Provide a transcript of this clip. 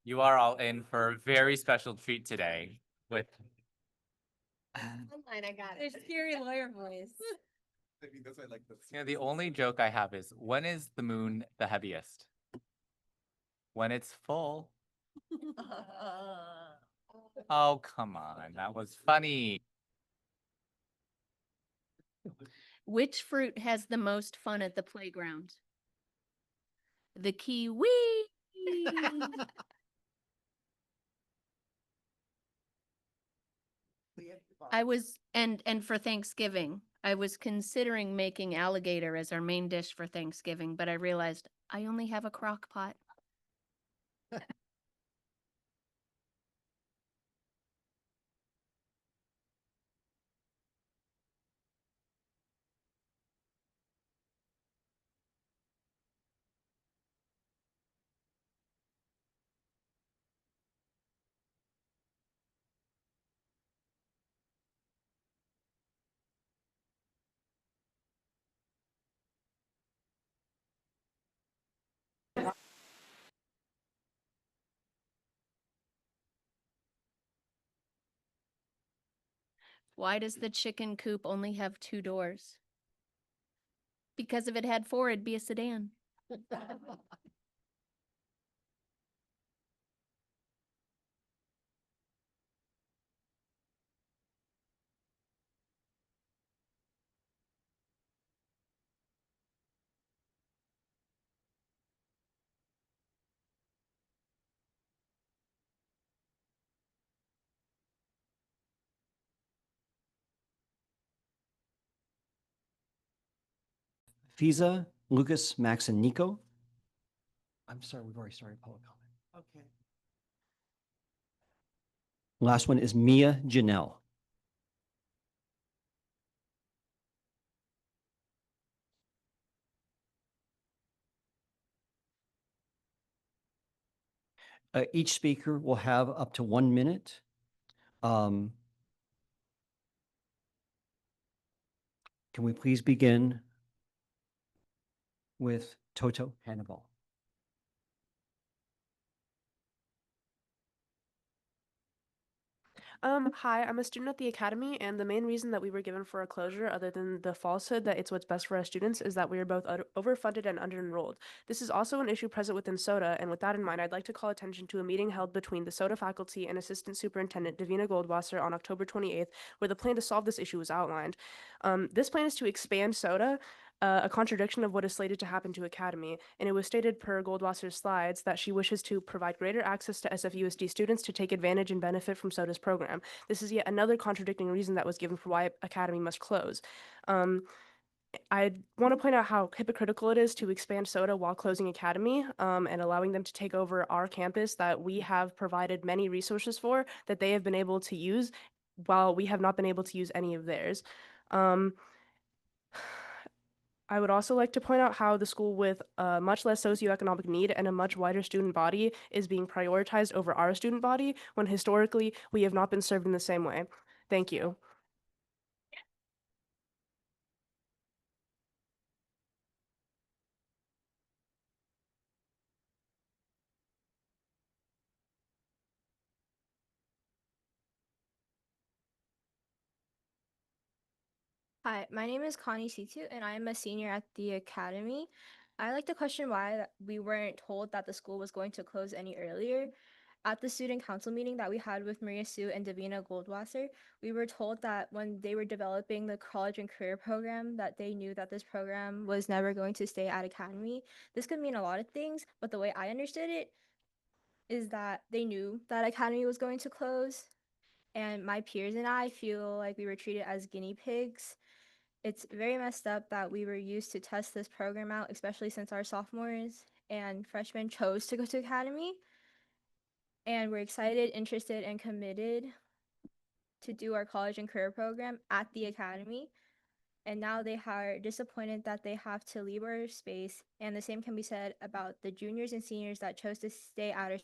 You are all in for a very special treat today with Online, I got There's it. scary lawyer voice. I mean, that's why I like this. the only joke I have is when is the moon the heaviest? When it's full. Oh, come on. That was funny. Which fruit has the most fun at the playground? The kiwi. I was and for Thanksgiving, I was considering making alligator as our main dish for Thanksgiving, but I realized I only have a crock pot. Why does the chicken coop only have 2 doors? Because if it had 4, it'd be a sedan. Fiza, Lucas, Max, and Nico. I'm sorry, we've already started public comment. Okay. Last one is Mia Janelle. Each speaker will have up to 1 minute. Can we please begin with Toto Hannibal? Hi, I'm a student at the Academy, and the main reason that we were given for a closure, other than the falsehood that it's what's best for our students, is that we are both overfunded and under-enrolled. This is also an issue present within SOTA, and with that in mind, I'd like to call attention to a meeting held between the SOTA faculty and Assistant Superintendent Davina Goldwasser on October 28th, where the plan to solve this issue was outlined. This plan is to expand SOTA, a contradiction of what is slated to happen to Academy, and it was stated per Goldwasser's slides that she wishes to provide greater access to SFUSD students to take advantage and benefit from SOTA's program. This is yet another contradicting reason that was given for why Academy must close. I want to point out how hypocritical it is to expand SOTA while closing Academy and allowing them to take over our campus that we have provided many resources for that they have been able to use while we have not been able to use any of theirs. I would also like to point out how the school with a much less socioeconomic need and a much wider student body is being prioritized over our student body when historically we have not been served in the same way. Thank you. Hi, my name is Connie Situ, and I am a senior at the Academy. I like to question why we weren't told that the school was going to close any earlier. At the student council meeting that we had with Maria Sue and Davina Goldwasser, we were told that when they were developing the college and career program, that they knew that this program was never going to stay at Academy. This could mean a lot of things, but the way I understood it is that they knew that Academy was going to close, and my peers and I feel like we were treated as guinea pigs. It's very messed up that we were used to test this program out, especially since our sophomores and freshmen chose to go to Academy. And we're excited, interested, and committed to do our college and career program at the Academy. And now they are disappointed that they have to leave our space. And the same can be said about the juniors and seniors that chose to stay at our